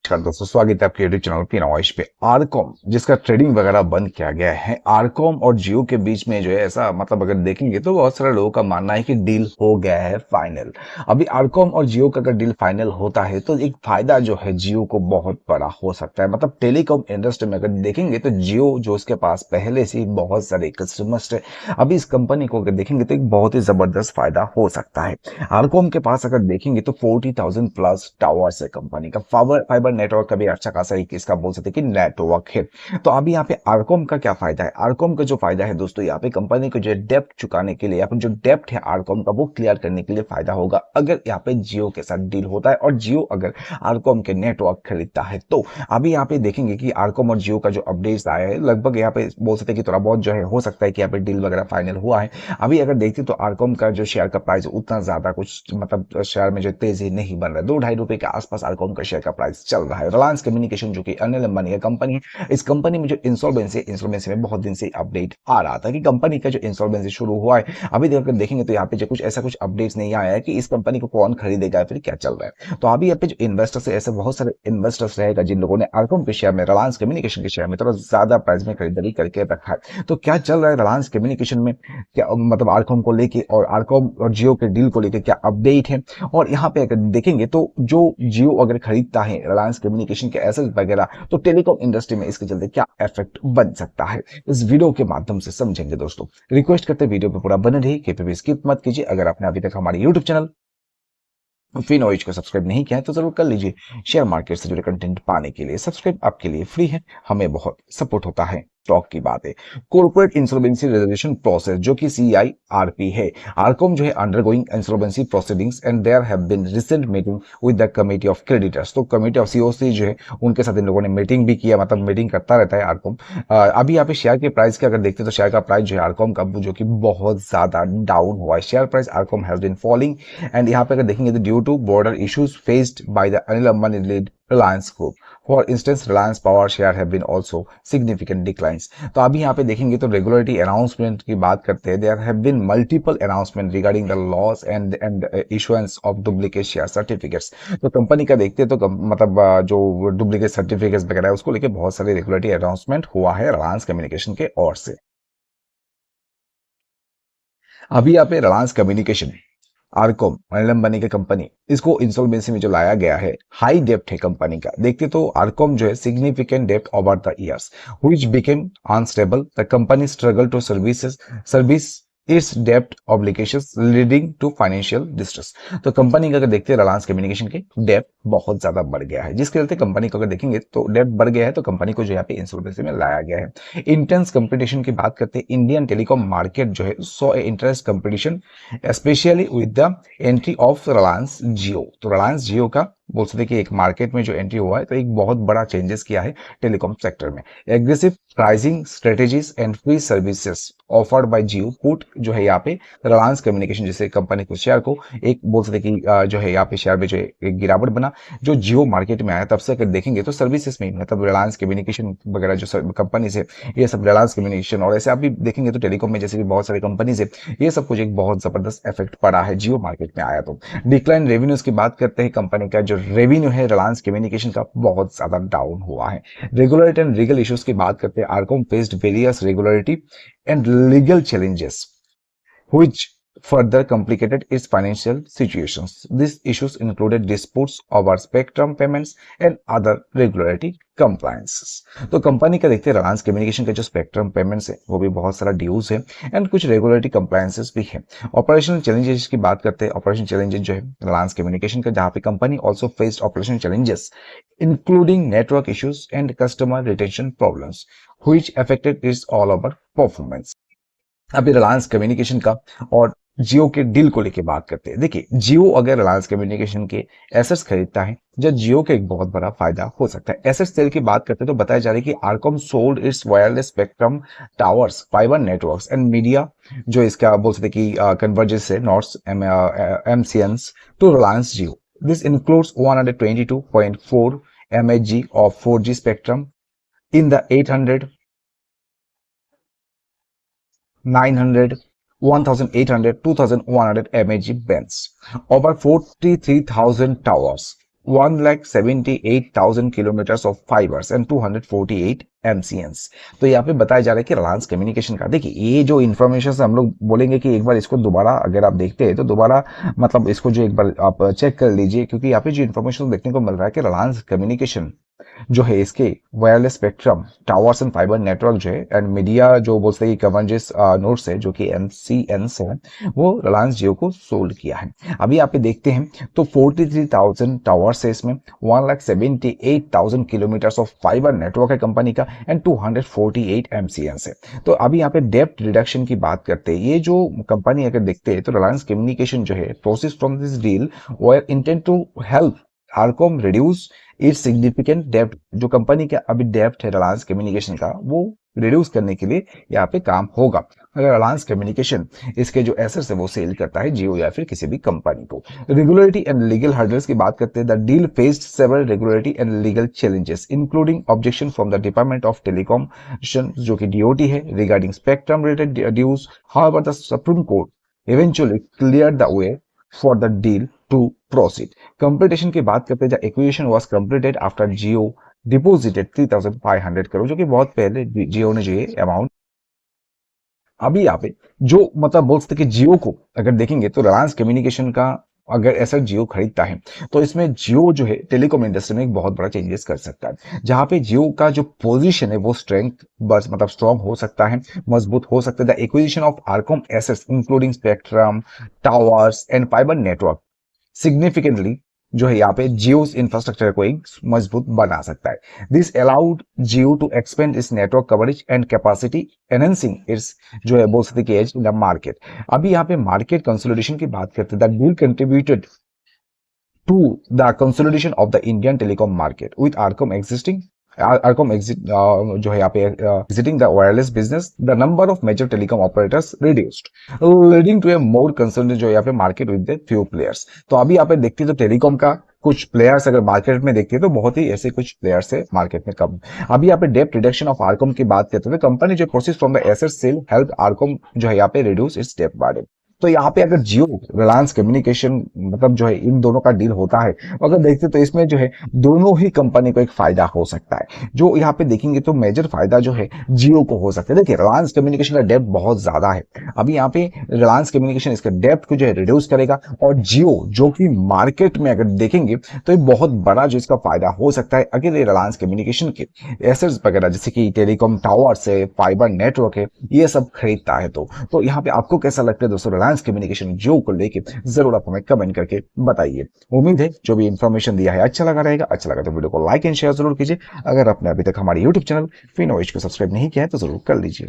नमस्कार दोस्तों, स्वागत है आपके यूट्यूब चैनल पी नॉइश पे। आरकॉम जिसका ट्रेडिंग वगैरह बंद किया गया है, आरकॉम और जियो के बीच में जो है ऐसा मतलब अगर देखेंगे तो बहुत सारे लोगों का मानना है कि डील हो गया है फाइनल। अभी आरकॉम और जियो का अगर डील फाइनल होता है तो एक फायदा जो है जियो को बहुत बड़ा हो सकता है। मतलब टेलीकॉम इंडस्ट्री में अगर देखेंगे तो जियो जो उसके पास पहले से ही बहुत सारे कस्टमर्स है, अभी इस कंपनी को अगर देखेंगे तो एक बहुत ही जबरदस्त फायदा हो सकता है। आरकॉम के पास अगर देखेंगे तो 40,000 प्लस टावर्स है कंपनी का। फाइबर नेटवर्क का भी अच्छा खासा एक इसका बोल सकते हैं कि नेटवर्क है। तो अभी यहाँ पे आरकॉम का क्या फायदा है? आरकॉम का जो फायदा है दोस्तों, यहाँ पे कंपनी को जो डेप्ट चुकाने के लिए या फिर जो डेप्ट है आरकॉम का वो क्लियर करने के लिए फायदा होगा अगर यहाँ पे जियो के साथ डील होता है और जियो अगर आरकॉम के नेटवर्क खरीदता है तो। अभी यहाँ पे देखेंगे कि आरकॉम और जियो का जो अपडेट्स आया है लगभग यहाँ पे बोल सकते हैं कि थोड़ा बहुत जो है हो सकता है कि यहाँ पे डील वगैरह फाइनल हुआ है। अभी अगर देखते तो आरकॉम का जो शेयर का प्राइस उतना ज्यादा कुछ मतलब शेयर में जो तेजी नहीं बन रहा है, 2-2.5 रुपए के आसपास आरकॉम का शेयर का प्राइस चल रहा है। रिलायंस कम्युनिकेशन जो कि अनिल अंबानी का कंपनी है, इस कंपनी में जो इंसॉल्वेंसी में बहुत दिन से अपडेट आ रहा था कि कंपनी का जो इंसॉल्वेंसी शुरू हुआ है। अभी अगर देखेंगे तो यहाँ पे जो कुछ अपडेट्स नहीं आया है कि इस कंपनी को कौन खरीदेगा फिर क्या चल रहा है। तो अभी यहाँ पे जो इन्वेस्टर्स है, ऐसे बहुत सारे इन्वेस्टर्स रहेगा जिन लोगों ने आरकॉम के शेयर में, रिलायंस कम्युनिकेशन के शेयर में थोड़ा ज्यादा प्राइस में खरीदारी करके रखा है। तो क्या चल रहा है रिलायंस कम्युनिकेशन में, क्या मतलब आरकॉम को लेके और आरकॉम और जियो के डील को लेके क्या अपडेट है। और यहाँ पे अगर देखेंगे तो जो जियो अगर खरीदता है रिलायंस कम्युनिकेशन के एसेट वगैरह तो टेलीकॉम इंडस्ट्री में इसके चलते क्या इफेक्ट बन सकता है, इस वीडियो के माध्यम से समझेंगे दोस्तों। रिक्वेस्ट करते वीडियो पे पूरा बने रहिए, कहीं पे भी स्किप मत कीजिए। अगर आपने अभी तक हमारे यूट्यूब चैनल फिनोइज को सब्सक्राइब नहीं किया है तो जरूर कर लीजिए। शेयर मार्केट से जुड़े कंटेंट पाने के लिए सब्सक्राइब आपके लिए फ्री है, हमें बहुत सपोर्ट होता है। स्टॉक की बात है, कॉर्पोरेट इंसॉल्वेंसी रेजोल्यूशन प्रोसेस जो कि CIRP है। आरकॉम जो है undergoing insolvency proceedings and there have been recent meeting with the committee of creditors. तो कमिटी ऑफ COC जो है उनके साथ इन लोगों ने मीटिंग भी किया, मतलब मीटिंग करता रहता है आरकॉम। अभी यहाँ पे शेयर के प्राइस की अगर देखते हैं तो शेयर का प्राइस जो है आरकॉम का जो कि बहुत ज्यादा डाउन हुआ है। Share price RCom has been falling and यहाँ पे अगर देखेंगे तो due to border issues faced by the Anil Ambani lead Reliance group. For instance Reliance power share have been also significant declines. तो अभी यहाँ पे देखेंगे तो रेगुलेटरी अनाउंसमेंट की बात करते हैं। There have been multiple announcement regarding the loss and issuance of duplicate share certificates. तो कंपनी का देखते हैं तो मतलब जो डुप्लीकेट सर्टिफिकेट्स वगैरह है उसको लेके बहुत सारे रेगुलेटरी अनाउंसमेंट हुआ है रिलायंस कम्युनिकेशन के ओर से। अभी यहाँ पे रिलायंस कम्युनिकेशन आरकॉम अनिल अंबानी की कंपनी, इसको इंसॉल्वेंसी में जो लाया गया है, हाई डेप्ट है कंपनी का। देखते तो आरकॉम जो है significant dept over the years which became unstable. The company struggle to service it's dept obligations leading to financial distress. तो कंपनी का अगर देखते हैं रिलायंस कम्युनिकेशन के डेप्ट बहुत ज्यादा बढ़ गया है, जिसके चलते कंपनी को अगर देखेंगे तो डेप्ट बढ़ गया है तो कंपनी को जो यहाँ पे इंसॉल्वेंसी में लाया गया है। इंटेंस कंपटीशन की बात करते हैं, इंडियन टेलीकॉम मार्केट जो है सो interest competition especially with the entry of Reliance Jio. तो रिलायंस जियो का बोल सकते कि एक मार्केट में जो एंट्री हुआ है तो एक बहुत बड़ा चेंजेस किया है टेलीकॉम सेक्टर में। Aggressive pricing strategies and free services offered by Jio put जो है यहाँ पे रिलायंस कम्युनिकेशन जैसे कंपनी को शेयर को एक बोल सकते कि जो है यहाँ पे शेयर में जो है एक गिरावट बना। जो जियो मार्केट में आया तब से अगर देखेंगे तो सर्विसेज में मतलब रिलायंस कम्युनिकेशन वगैरह जो कंपनी से ये सब रिलायंस कम्युनिकेशन और ऐसे आप भी देखेंगे तो टेलीकॉम में जैसे भी बहुत सारी कंपनीज है, ये सब कुछ एक बहुत जबरदस्त इफेक्ट पड़ा है जियो मार्केट में आया तो। डिक्लाइन रेवेन्यूज की बात करते हैं, कंपनी का जो रेवेन्यू है रिलायंस कम्युनिकेशन का बहुत ज्यादा डाउन हुआ है। रेगुलेटरी एंड लीगल इश्यूज की बात करते हैं, RCom faced various regulatory and legal challenges which further complicated its financial situations. These issues included disputes over spectrum payments and other regulatory compliances. तो कंपनी का देखते हैं रिलायंस कम्युनिकेशन का जो स्पेक्ट्रम पेमेंट्स है वो भी बहुत सारा ड्यूज है एंड कुछ रेगुलेटरी कंप्लायंसेस भी है। ऑपरेशनल चैलेंजेस की बात करते हैं, ऑपरेशन चैलेंजेस जो है रिलायंस कम्युनिकेशन का, जहां पे company also faced operation challenges including network issues and customer retention problems which affected its all over performance। अभी रिलायंस कम्युनिकेशन का और जियो के डील को लेके बात करते हैं। देखिए जियो अगर रिलायंस कम्युनिकेशन के एसेट्स खरीदता है जो जियो का एक बहुत बड़ा फायदा हो सकता है। एसेट सेल की बात करते हैं तो बताया जा रहा है कि RCom sold its wireless spectrum towers fibre networks and media जो इसका बोल सकते कि कन्वर्जेंस है north MCNs to Reliance Jio. This includes 122.4 MHz of 4G spectrum in the 800 900 1800 2100 MHz bands over 43,000 towers 1,78,000 kilometres of fibres and 248 MCNs। तो यहाँ पे बताया जा रहा है कि रिलायंस कम्युनिकेशन का, देखिए ये जो इन्फॉर्मेशन हम लोग बोलेंगे कि एक बार इसको दोबारा अगर आप देखते हैं तो दोबारा मतलब इसको जो एक बार आप चेक कर लीजिए, क्योंकि यहाँ पे जो इन्फॉर्मेशन देखने को मिल रहा है कि रिलायंस कम्युनिकेशन जो है इसके wireless spectrum towers and fibre network जो है एंड मीडिया जो बोलते हैं कन्वर्जेंस नोड्स है जो कि MCNs है, वो रिलायंस जियो को सोल्ड किया है। अभी आप देखते हैं तो 43,000 टावर्स है इसमें, 1,78,000 किलोमीटर्स ऑफ फाइबर नेटवर्क है कंपनी का एंड 248 MCNs है। तो अभी यहाँ पे डेप्थ रिडक्शन की बात करते हैं, ये जो कंपनी अगर देखते हैं तो रिलायंस कम्युनिकेशन जो है process from this deal were intend to help RCom reduce its significant depth. जो कंपनी का अभी डेप्थ है रिलायंस कम्युनिकेशन का वो रिड्यूस करने के लिए यहाँ पे काम होगा। अगर रिलायंस कम्युनिकेशन इसके जो एसेट्स है वो सेल करता है जियो या फिर किसी भी कंपनी को। रेगुलेटरी एंड लीगल हर्डल्स की बात करते हैं, the deal faced several regulatory and legal challenges including objection from the department of telecom जो कि DOT है regarding spectrum related dues. However the supreme court eventually clear the way for the deal to proceed. Completion की बात करते हैं, acquisition was completed after Jio deposited 3,500 crore, जो कि बहुत पहले जियो ने जो ये अमाउंट। अभी यहाँ पे जो मतलब बोल सकते कि जियो को अगर देखेंगे तो रिलायंस कम्युनिकेशन का अगर ऐसा जियो खरीदता है तो इसमें जियो जो है टेलीकॉम इंडस्ट्री में एक बहुत बड़ा चेंजेस कर सकता है, जहां पे जियो का जो पोजीशन है वो स्ट्रेंथ बस मतलब स्ट्रॉन्ग हो सकता है, मजबूत हो सकता है। The acquisition of RCom assets including spectrum towers and fibre network significantly जो है यहाँ पे जियो's इंफ्रास्ट्रक्चर को एक मजबूत बना सकता है। This allowed Jio to expand its network coverage and capacity enhancing its जो है बोल सकते कि एज इन द मार्केट। अभी यहाँ पे मार्केट कंसोलिडेशन की बात करते हैं, the deal contributed to the consolidation of the Indian telecom market with Arcom exit जो है यहाँ पे exiting the wireless business, the number of major telecom operators reduced, leading to a more consolidation जो यहाँ पे market with the few players। तो अभी यहाँ पे देखते हैं तो टेलीकॉम का कुछ प्लेयर्स अगर मार्केट में देखते हैं तो बहुत ही ऐसे कुछ प्लेयर्स है मार्केट में कम। अभी यहाँ पे डेप्थ रिडक्शन ऑफ आरकॉम की बात करते हैं, कंपनी जो process from the asset sale help RCom जो है यहाँ पे रिड्यूस इट्स डेप्थ बर्डन। तो यहाँ पे अगर जियो रिलायंस कम्युनिकेशन मतलब जो है इन दोनों का डील होता है, अगर देखते तो इसमें जो है दोनों ही कंपनी को एक फायदा हो सकता है। जो यहाँ पे देखेंगे तो मेजर फायदा जो है जियो को हो सकता है। देखिए रिलायंस कम्युनिकेशन का डेप्थ बहुत ज्यादा है, अभी यहाँ पे रिलायंस कम्युनिकेशन इसका डेप्थ को जो है रिड्यूस करेगा, और जियो जो कि मार्केट में अगर देखेंगे तो ये बहुत बड़ा जो इसका फायदा हो सकता है अगर ये रिलायंस कम्युनिकेशन के एसेट्स वगैरह जैसे कि टेलीकॉम टावर्स है फाइबर नेटवर्क है ये सब खरीदता है। तो यहाँ पे आपको कैसा लगता है दोस्तों रिलायंस कम्युनिकेशन जियो को लेके, जरूर आप हमें कमेंट करके बताइए। उम्मीद है जो भी इंफॉर्मेशन दिया है अच्छा लगा रहेगा, अच्छा लगा तो वीडियो को लाइक एंड शेयर जरूर कीजिए। अगर आपने अभी तक हमारे यूट्यूब चैनल फिनोवेश को सब्सक्राइब नहीं किया है तो जरूर कर लीजिए।